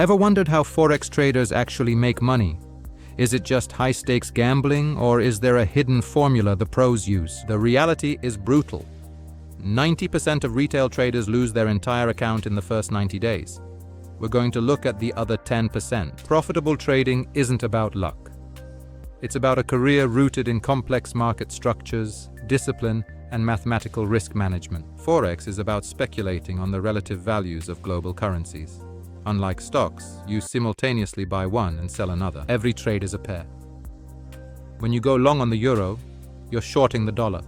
Ever wondered how Forex traders actually make money? Is it just high-stakes gambling, or is there a hidden formula the pros use? The reality is brutal. 90% of retail traders lose their entire account in the first 90 days. We're going to look at the other 10%. Profitable trading isn't about luck. It's about a career rooted in complex market structures, discipline, and mathematical risk management. Forex is about speculating on the relative values of global currencies. Unlike stocks, you simultaneously buy one and sell another. Every trade is a pair. When you go long on the euro, you're shorting the dollar.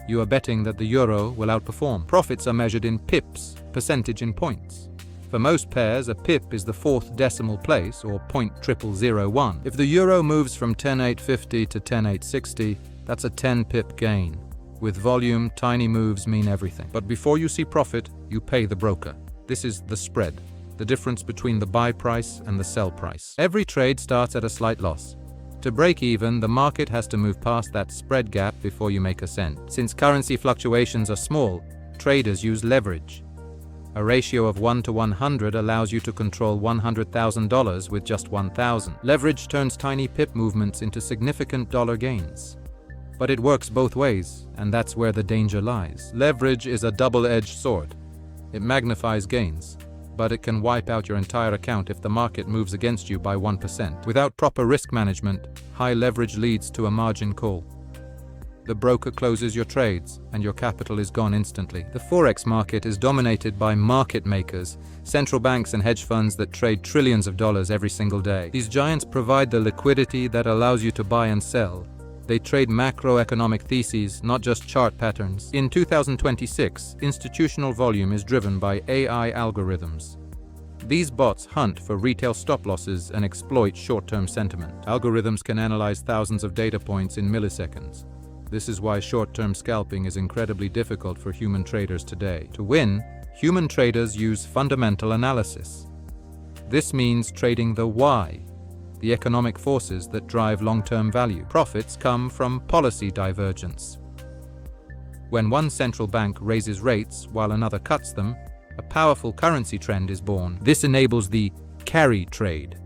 You are betting that the euro will outperform. Profits are measured in pips, percentage in points. For most pairs, a pip is the fourth decimal place, or 0.0001. If the euro moves from 10.850 to 10.860, that's a 10 pip gain. With volume, tiny moves mean everything. But before you see profit, you pay the broker. This is the spread, the difference between the buy price and the sell price. Every trade starts at a slight loss. To break even, the market has to move past that spread gap before you make a cent. Since currency fluctuations are small, traders use leverage. A ratio of 1 to 100 allows you to control $100,000 with just 1,000. Leverage turns tiny pip movements into significant dollar gains. But it works both ways, and that's where the danger lies. Leverage is a double-edged sword. It magnifies gains, but it can wipe out your entire account if the market moves against you by 1%. Without proper risk management, high leverage leads to a margin call. The broker closes your trades, and your capital is gone instantly. The Forex market is dominated by market makers, central banks and hedge funds that trade trillions of dollars every single day. These giants provide the liquidity that allows you to buy and sell. They trade macroeconomic theses, not just chart patterns. In 2026, institutional volume is driven by AI algorithms. These bots hunt for retail stop losses and exploit short-term sentiment. Algorithms can analyze thousands of data points in milliseconds. This is why short-term scalping is incredibly difficult for human traders today. To win, human traders use fundamental analysis. This means trading the why, the economic forces that drive long-term value. Profits come from policy divergence. When one central bank raises rates while another cuts them, a powerful currency trend is born. This enables the carry trade.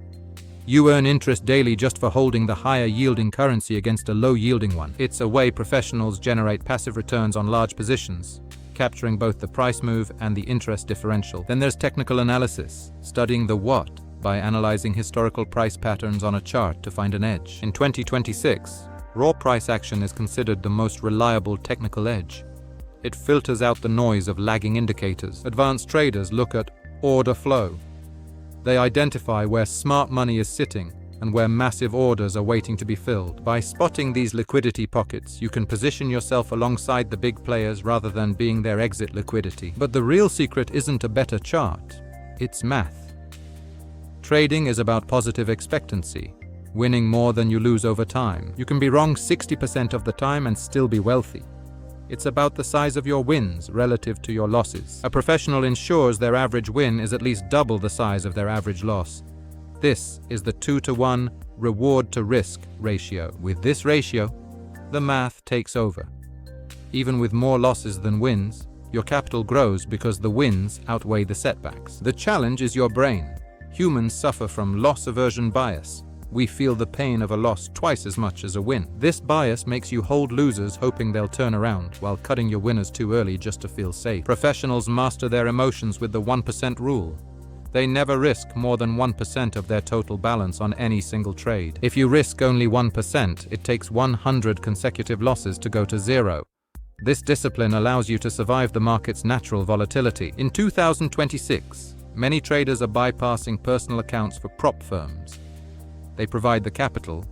You earn interest daily just for holding the higher-yielding currency against a low-yielding one. It's a way professionals generate passive returns on large positions, capturing both the price move and the interest differential. Then there's technical analysis, studying the what by analyzing historical price patterns on a chart to find an edge. In 2026, raw price action is considered the most reliable technical edge. It filters out the noise of lagging indicators. Advanced traders look at order flow. They identify where smart money is sitting and where massive orders are waiting to be filled. By spotting these liquidity pockets, you can position yourself alongside the big players rather than being their exit liquidity. But the real secret isn't a better chart, it's math. Trading is about positive expectancy, winning more than you lose over time. You can be wrong 60% of the time and still be wealthy. It's about the size of your wins relative to your losses. A professional ensures their average win is at least double the size of their average loss. This is the 2-to-1 reward to risk ratio. With this ratio, the math takes over. Even with more losses than wins, your capital grows because the wins outweigh the setbacks. The challenge is your brain. Humans suffer from loss aversion bias. We feel the pain of a loss twice as much as a win. This bias makes you hold losers hoping they'll turn around, while cutting your winners too early just to feel safe. Professionals master their emotions with the 1% rule. They never risk more than 1% of their total balance on any single trade. If you risk only 1%, it takes 100 consecutive losses to go to zero. This discipline allows you to survive the market's natural volatility. In 2026, many traders are bypassing personal accounts for prop firms. They provide the capital,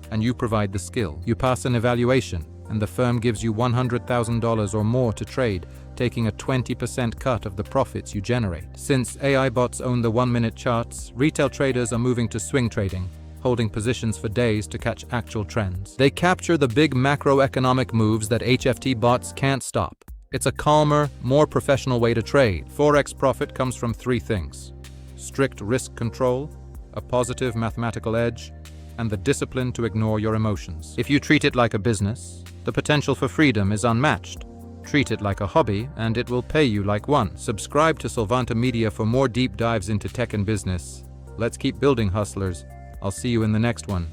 and you provide the skill. You pass an evaluation, and the firm gives you $100,000 or more to trade, taking a 20% cut of the profits you generate. Since AI bots own the 1-minute charts, retail traders are moving to swing trading, holding positions for days to catch actual trends. They capture the big macroeconomic moves that HFT bots can't stop. It's a calmer, more professional way to trade. Forex profit comes from 3 things: strict risk control, a positive mathematical edge, and the discipline to ignore your emotions. If you treat it like a business, the potential for freedom is unmatched. Treat it like a hobby, and it will pay you like one. Subscribe to Solvanta Media for more deep dives into tech and business. Let's keep building, hustlers. I'll see you in the next one.